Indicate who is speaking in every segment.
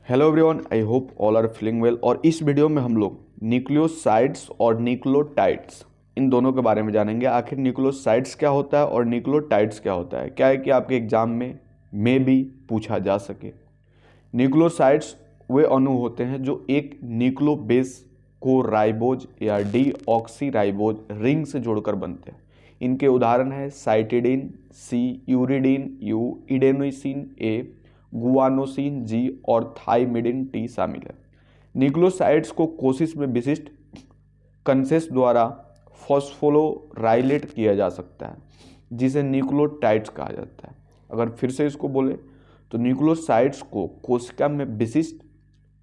Speaker 1: Hello everyone, I hope all are feeling well. और इस video में हम लोग न्यूक्लियोसाइड्स और न्यूक्लियोटाइड्स इन दोनों के बारे में जानेंगे। आखिर न्यूक्लियोसाइड्स क्या होता है और न्यूक्लियोटाइड्स क्या होता है। क्या है कि आपके एग्जाम में भी पूछा जा सके। न्यूक्लियोसाइड्स वे अणु होते हैं जो एक न्यूक्लियो बेस को राइबोज या डीऑक्सी राइबोज रिंग से जोड़कर बनते हैं। इनके उदाहरण है cytidine C, uridine U, adenosine A, guanosine G और थाइमिडिन टी शामिल है। न्यूक्लियोसाइड्स को कोशिश में विशिष्ट कंसेस द्वारा फॉस्फोराइलेट किया जा सकता है, जिसे न्यूक्लियोटाइड्स कहा जाता है। अगर फिर से इसको बोले तो न्यूक्लियोसाइड्स को कोशिका में विशिष्ट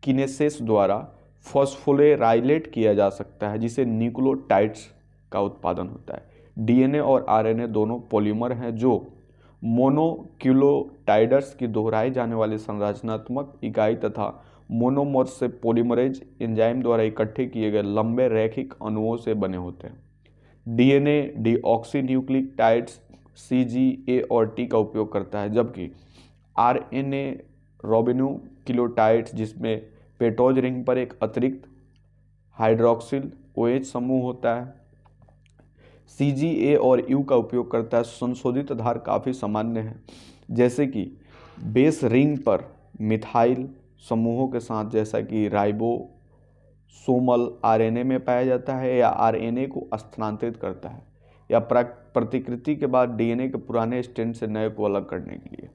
Speaker 1: किनेसेस द्वारा फॉस्फोराइलेट किया जा सकता है, जिसे न्यूक्लियोटाइड्स का उत्पादन होता है। डीएनए और आरएनए दोनों पॉलीमर हैं जो मोनोक्यूलोटाइड्स की दोहराई जाने वाली संरचनात्मक इकाई तथा मोनोमर से पॉलीमरेज एंजाइम द्वारा इकट्ठे किए गए लंबे रैखिक अणुओं से बने होते हैं। डीएनए डीऑक्सीन्यूक्लियोटाइड्स सीजी, ए और टी का उपयोग करता है, जबकि आरएनए रिबोन्यूक्लियोटाइड्स जिसमें पेटोज रिंग पर एक अतिरिक्त हाइड्रोक्सिल ओएच समूह होता है, सीजी, ए और यू का उपयोग करता है। संशोधित आधार काफ़ी सामान्य है, जैसे कि बेस रिंग पर मिथाइल समूहों के साथ, जैसा कि राइबोसोमल आरएनए में पाया जाता है, या आरएनए को स्थानांतरित करता है, या प्रतिकृति के बाद डीएनए के पुराने स्ट्रैंड से नए को अलग करने के लिए।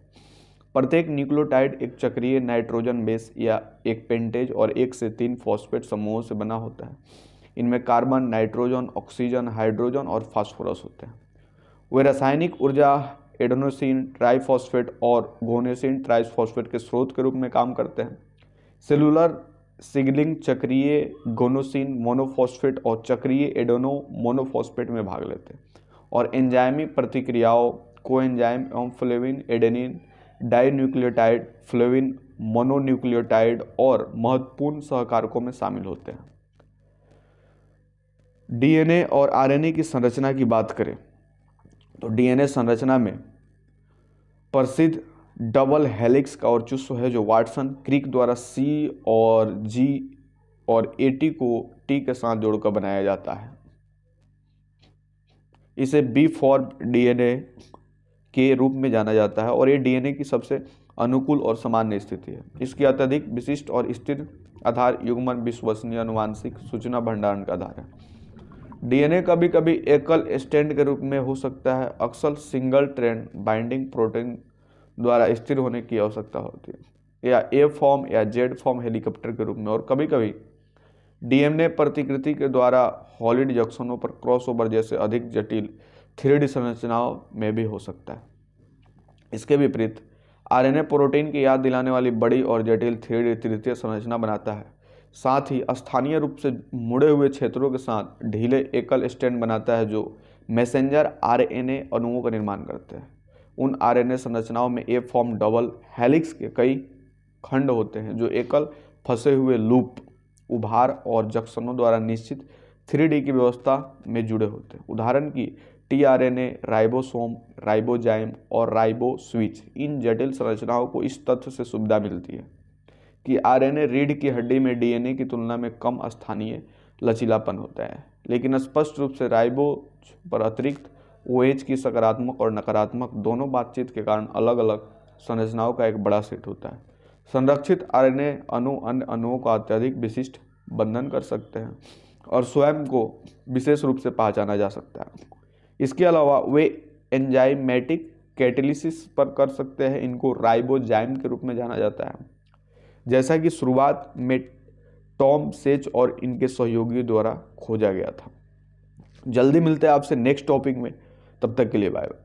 Speaker 1: प्रत्येक न्यूक्लियोटाइड एक चक्रीय नाइट्रोजन बेस या एक पेंटेज और 1 से 3 फॉस्फेट समूहों से बना होता है। इनमें कार्बन, नाइट्रोजन, ऑक्सीजन, हाइड्रोजन और फास्फोरस होते हैं। वे रासायनिक ऊर्जा एडेनोसिन ट्राइफॉस्फेट और गोनेसिन ट्राइफॉस्फेट के स्रोत के रूप में काम करते हैं। सेलुलर सिग्नलिंग चक्रीय गोनोसिन मोनोफॉस्फेट और चक्रीय एडेनो मोनोफॉस्फेट में भाग लेते हैं, और एंजाइमी प्रतिक्रियाओं कोएंजाइम एवं flavin adenine dinucleotide, flavin mononucleotide और महत्वपूर्ण सहकारकों में शामिल होते हैं। डीएनए और आरएनए की संरचना की बात करें तो डीएनए संरचना में प्रसिद्ध डबल हेलिक्स का वर्चस्व है, जो वाटसन क्रिक द्वारा सी और जी और एटी को टी के साथ जोड़कर बनाया जाता है। इसे बी फॉर्म डीएनए के रूप में जाना जाता है, और ये डीएनए की सबसे अनुकूल और सामान्य स्थिति है। इसकी अत्यधिक विशिष्ट और स्थिर आधार युग्मन विश्वसनीय अनुवांशिक सूचना भंडारण का आधार है। डीएनए कभी कभी एकल स्ट्रैंड के रूप में हो सकता है। अक्सर सिंगल स्ट्रैंड बाइंडिंग प्रोटीन द्वारा स्थिर होने की आवश्यकता होती है, या ए फॉर्म या जेड फॉर्म हेलीकॉप्टर के रूप में, और कभी कभी डीएनए प्रतिकृति के द्वारा हॉलिड जंक्शनों पर क्रॉसओवर जैसे अधिक जटिल 3D संरचनाओं में भी हो सकता है। इसके विपरीत आरएनए प्रोटीन की याद दिलाने वाली बड़ी और जटिल 3D तृतीय संरचना बनाता है। साथ ही स्थानीय रूप से मुड़े हुए क्षेत्रों के साथ ढीले एकल स्ट्रैंड बनाता है, जो मैसेंजर आरएनए अणुओं का निर्माण करते हैं। उन आरएनए संरचनाओं में ए फॉर्म डबल हेलिक्स के कई खंड होते हैं, जो एकल फंसे हुए लूप, उभार और जंक्शनों द्वारा निश्चित 3D की व्यवस्था में जुड़े होते हैं। उदाहरण की टीआरएनए, राइबोसोम, राइबोजाइम और राइबोस्विच। इन जटिल संरचनाओं को इस तथ्य से सुविधा मिलती है कि आरएनए रीढ़ की हड्डी में डीएनए की तुलना में कम स्थानीय लचीलापन होता है, लेकिन स्पष्ट रूप से राइबोज पर अतिरिक्त ओएच की सकारात्मक और नकारात्मक दोनों बातचीत के कारण अलग अलग संरचनाओं का एक बड़ा सेट होता है। संरक्षित आरएनए अणु अन्य अणुओं का अत्यधिक विशिष्ट बंधन कर सकते हैं और स्वयं को विशेष रूप से पहचाना जा सकता है। इसके अलावा वे एंजाइमेटिक कैटेलिसिस पर कर सकते हैं। इनको राइबोजाइम के रूप में जाना जाता है, जैसा कि शुरुआत में टॉम सेच और इनके सहयोगियों द्वारा खोजा गया था। जल्दी मिलते हैं आपसे नेक्स्ट टॉपिक में, तब तक के लिए बाय बाय।